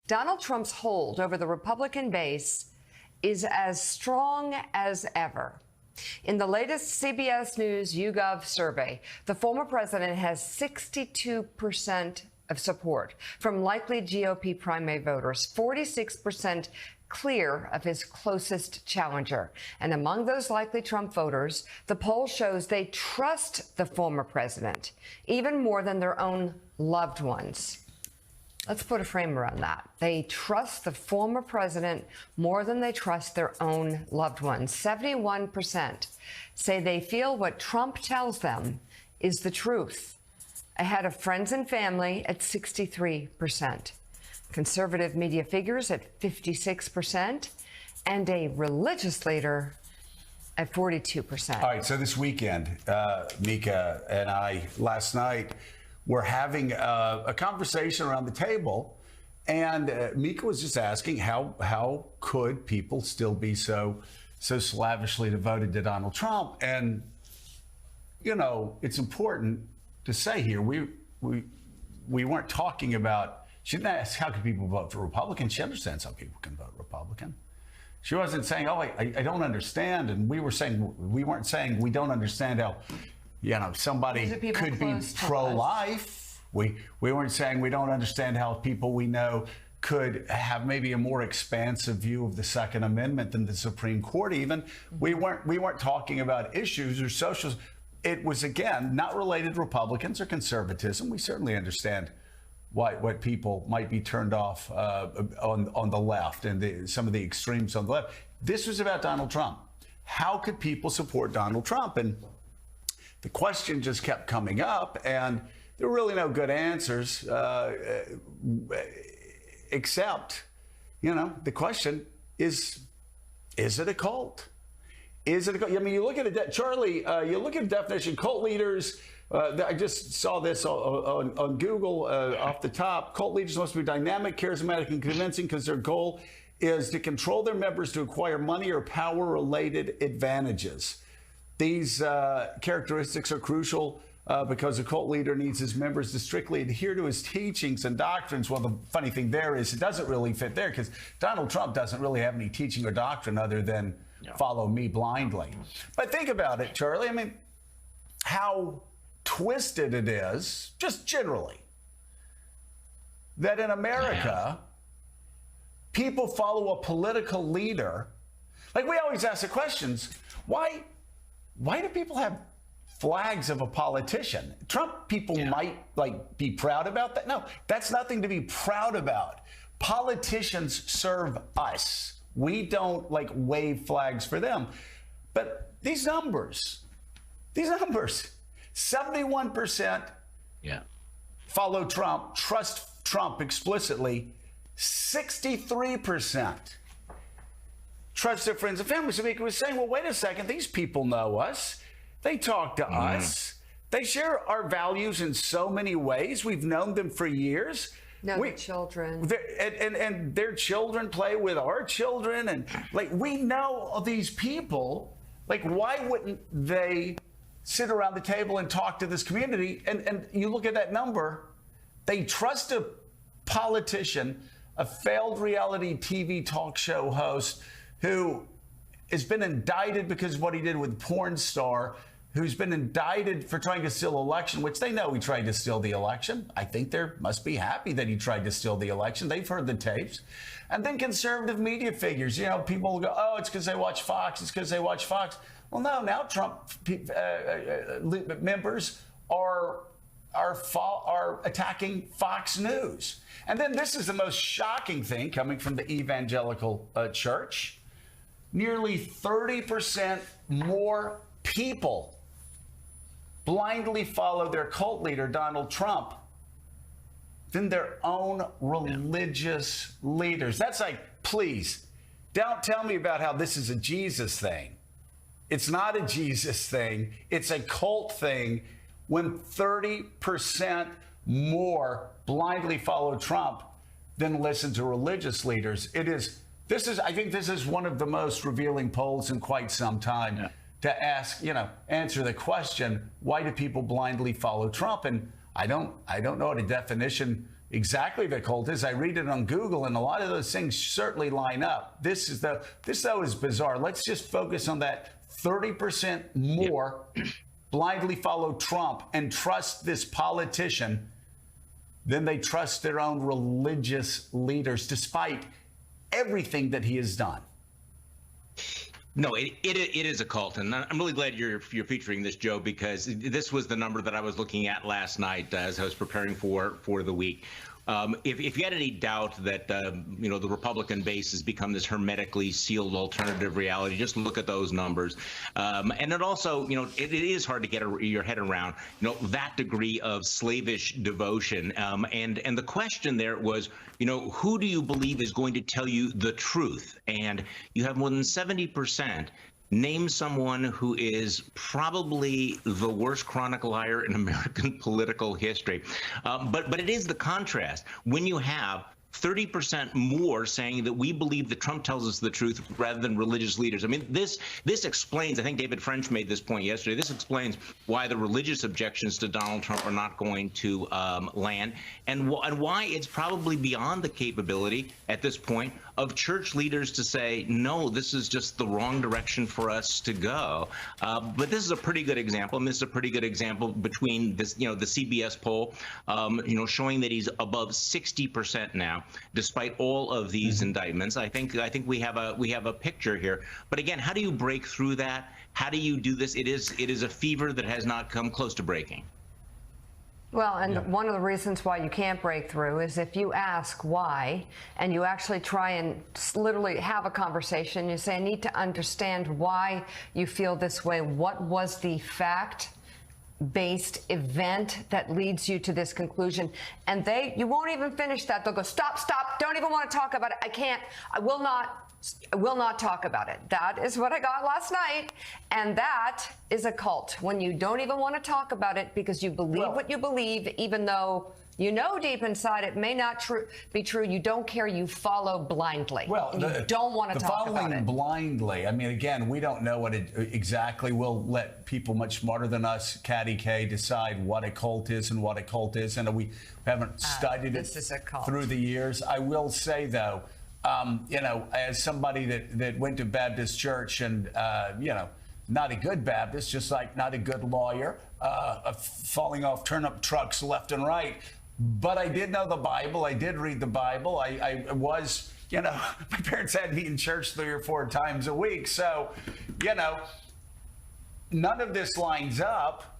Donald Trump's hold over the Republican base is as strong as ever. In the latest CBS News YouGov survey, the former president has 62% of support from likely GOP primary voters, 46% clear of his closest challenger. And among those likely Trump voters, the poll shows they trust the former president even more than their own loved ones. Let's put a frame around that. They trust the former president more than they trust their own loved ones. 71% say they feel what Trump tells them is the truth, ahead of friends and family at 63%. Conservative media figures at 56%, and a religious leader at 42%. All right, so this weekend, Mika and I, last night, were having a conversation around the table, and Mika was just asking how could people still be so slavishly devoted to Donald Trump? And, you know, it's important to say here, we weren't talking about, she didn't ask how can people vote for Republican. She understands how people can vote Republican. She wasn't saying, oh, I don't understand. And we weren't saying we don't understand how, you know, somebody could be pro-life. We weren't saying we don't understand how people we know could have maybe a more expansive view of the Second Amendment than the Supreme Court even. We weren't talking about issues or socials. It was, again, not related to Republicans or conservatism. We certainly understand what people might be turned off on the left and some of the extremes on the left. This was about Donald Trump. How could people support Donald Trump? And the question just kept coming up, and there were really no good answers, except, you know, the question is it a cult? Is it a cult? I mean, you look at it, Charlie, you look at the definition, cult leaders, I just saw this on Google off the top. Cult leaders must be dynamic, charismatic, and convincing because their goal is to control their members to acquire money or power-related advantages. These characteristics are crucial because a cult leader needs his members to strictly adhere to his teachings and doctrines. Well, the funny thing there is it doesn't really fit there because Donald Trump doesn't really have any teaching or doctrine other than follow me blindly. But think about it, Charlie. I mean, how twisted it is, just generally, that in America, people follow a political leader. Like, we always ask the questions, why do people have flags of a politician? Trump people might be proud about that. No, that's nothing to be proud about. Politicians serve us. We don't wave flags for them. But these numbers, 71% follow Trump, trust Trump explicitly, 63% trust their friends and family. So Mika was saying, well, wait a second, these people know us. They talk to us. They share our values in so many ways. We've known them for years. Their children. And their children play with our children. And we know these people. Why wouldn't they sit around the table and talk to this community? And you look at that number, they trust a politician, a failed reality TV talk show host who has been indicted because of what he did with porn star, who's been indicted for trying to steal election, which they know he tried to steal the election. I think they must be happy that he tried to steal the election. They've heard the tapes. And then conservative media figures, you know, people go, oh, it's because they watch Fox. It's because they watch Fox. Well, no, now Trump members are attacking Fox News. And then this is the most shocking thing coming from the evangelical church. Nearly 30% more people blindly follow their cult leader, Donald Trump, than their own religious leaders. That's please, don't tell me about how this is a Jesus thing. It's not a Jesus thing. It's a cult thing when 30% more blindly follow Trump than listen to religious leaders. I think this is one of the most revealing polls in quite some time to answer the question, why do people blindly follow Trump? And I don't know what a definition exactly the cult is. I read it on Google, and a lot of those things certainly line up. This though is bizarre. Let's just focus on that 30% more blindly follow Trump and trust this politician than they trust their own religious leaders, despite everything that he has done. No, it is a cult, and I'm really glad you're featuring this, Joe, because this was the number that I was looking at last night as I was preparing for the week. If you had any doubt that the Republican base has become this hermetically sealed alternative reality, just look at those numbers. And it also, it is hard to get your head around, that degree of slavish devotion. And the question there was, who do you believe is going to tell you the truth? And you have more than 70%. Name someone who is probably the worst chronicler in American political history. But it is the contrast. When you have 30% more saying that we believe that Trump tells us the truth rather than religious leaders. I mean, this explains, I think David French made this point yesterday, this explains why the religious objections to Donald Trump are not going to land, and why it's probably beyond the capability at this point of church leaders to say, no, this is just the wrong direction for us to go. But this is a pretty good example, and this is a pretty good example between this, the CBS poll, showing that he's above 60% now, despite all of these indictments. I think we have a picture here. But again, how do you break through that? How do you do this? It is a fever that has not come close to breaking. Well, and one of the reasons why you can't break through is if you ask why, and you actually try and literally have a conversation, you say, I need to understand why you feel this way. What was the fact-based event that leads you to this conclusion? And you won't even finish that. They'll go, stop, don't even want to talk about it. I will not talk about it. That is what I got last night. And that is a cult, when you don't even want to talk about it because you believe what you believe, even though you know deep inside it may not be true. You don't care. You follow blindly. Well, you don't want to talk about it. Following blindly. I mean, again, we don't know what it exactly. We'll let people much smarter than us, Caddy K, decide what a cult is and what a cult is. And we haven't studied it through the years. I will say, though, as somebody that went to Baptist church and, not a good Baptist, just like not a good lawyer, falling off turnip trucks left and right. But I did know the Bible. I did read the Bible. I was, my parents had me in church 3 or 4 times a week. So, none of this lines up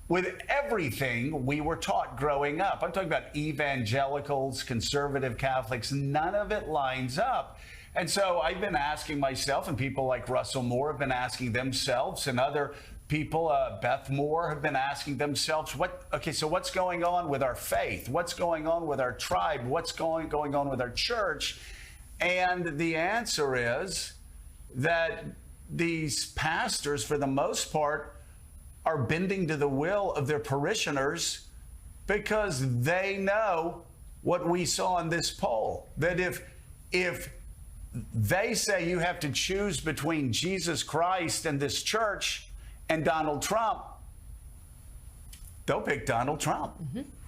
with everything we were taught growing up. I'm talking about evangelicals, conservative Catholics. None of it lines up. And so I've been asking myself, and people like Russell Moore have been asking themselves, and other people, Beth Moore, have been asking themselves, so what's going on with our faith? What's going on with our tribe? What's going on with our church? And the answer is that these pastors, for the most part, are bending to the will of their parishioners because they know what we saw in this poll, that if they say you have to choose between Jesus Christ and this church and Donald Trump, they'll pick Donald Trump.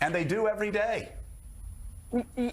And they do every day.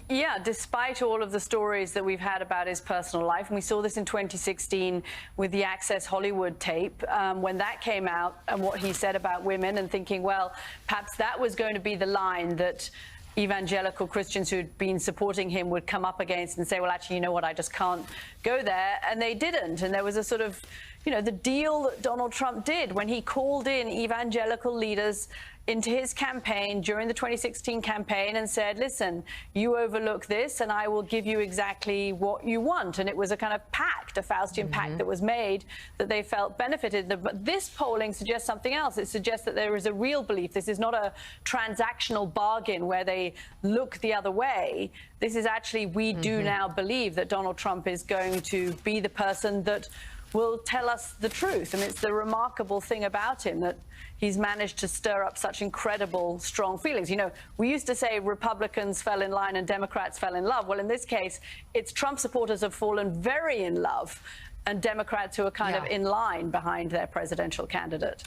Yeah, despite all of the stories that we've had about his personal life. And we saw this in 2016 with the Access Hollywood tape, when that came out, and what he said about women, and thinking, well, perhaps that was going to be the line that evangelical Christians who'd been supporting him would come up against and say, well, actually, you know what, I just can't go there. And they didn't. And there was a sort of, the deal that Donald Trump did when he called in evangelical leaders into his campaign during the 2016 campaign and said, listen, you overlook this and I will give you exactly what you want. And it was a kind of pact, a Faustian pact that was made that they felt benefited them. But this polling suggests something else. It suggests that there is a real belief. This is not a transactional bargain where they look the other way. This is actually, we do now believe that Donald Trump is going to be the person that will tell us the truth. And it's the remarkable thing about him that he's managed to stir up such incredible, strong feelings. We used to say Republicans fell in line and Democrats fell in love. Well, in this case, it's Trump supporters have fallen very in love, and Democrats who are kind of in line behind their presidential candidate.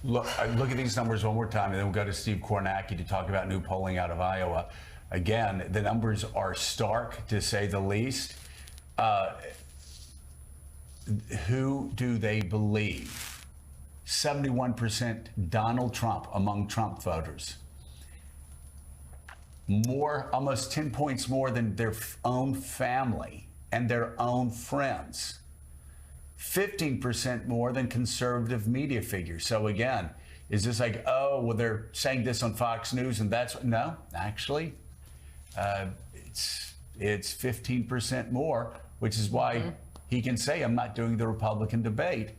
look at these numbers one more time, and then we'll go to Steve Kornacki to talk about new polling out of Iowa. Again, the numbers are stark, to say the least. Who do they believe? 71% Donald Trump among Trump voters. More, almost 10 points more than their own family and their own friends. 15% more than conservative media figures. So again, is this like, oh, well, they're saying this on Fox News and that's, no, actually, it's 15% more, which is why he can say, I'm not doing the Republican debate.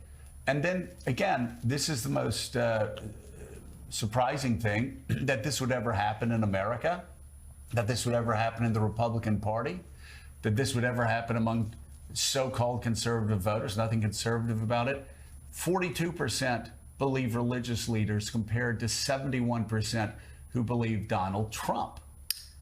And then again, this is the most surprising thing, that this would ever happen in America, that this would ever happen in the Republican Party, that this would ever happen among so-called conservative voters. Nothing conservative about it. 42% believe religious leaders compared to 71% who believe Donald Trump.